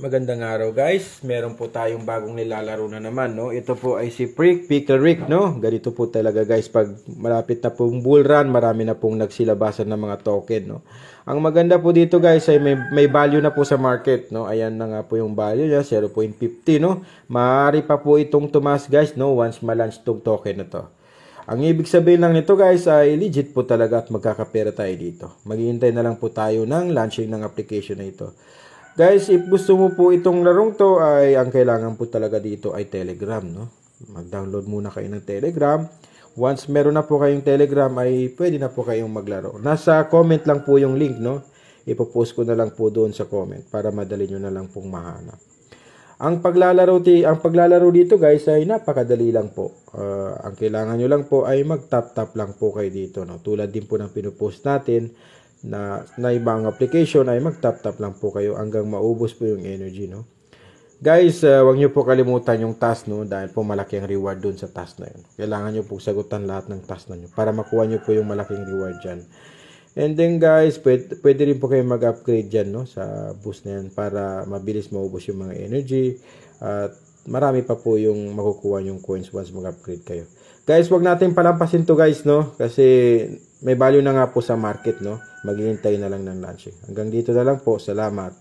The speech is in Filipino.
Magandang araw guys, meron po tayong bagong nilalaro na naman, no? Ito po ay si Pickle Rick, no? Ganito po talaga guys, pag malapit na pong bull run, marami na pong nagsilabasan ng mga token, no? Ang maganda po dito guys ay may value na po sa market, no? Ayan na nga po yung value niya, 0.50, no? Maaari pa po itong tumas guys, no? Once ma-launch itong token na to. Ang ibig sabihin lang nito guys ay legit po talaga at magkakapera tayo dito. Maghihintay na lang po tayo ng launching ng application na ito. Guys, if gusto mo po itong larong to ay ang kailangan po talaga dito ay Telegram, no? Mag-download muna kayo ng Telegram. Once meron na po kayong Telegram ay pwede na po kayong maglaro. Nasa comment lang po yung link, no? Ipopost ko na lang po doon sa comment para madali nyo na lang pong mahanap. Ang paglalaro dito guys ay napakadali lang po. Ang kailangan nyo lang po ay mag-tap-tap lang po kayo dito, no? Tulad din po ng pinupost natin na ibang application ay mag-tap-tap lang po kayo hanggang maubos po yung energy, no? Guys, wag nyo po kalimutan yung task, no? Dahil po malaki ang reward dun sa task na yun. Kailangan nyo po sagutan lahat ng task na nyo para makuha nyo po yung malaking reward dyan. And then guys, pwede rin po kayo mag-upgrade dyan, no? Sa boost na yan para mabilis maubos yung mga energy. At marami pa po yung makukuha yung coins once mag-upgrade kayo. Guys, wag natin palampasin to guys, no? Kasi may value na nga po sa market, no? Maghihintay na lang ng launching. Hanggang dito na lang po. Salamat.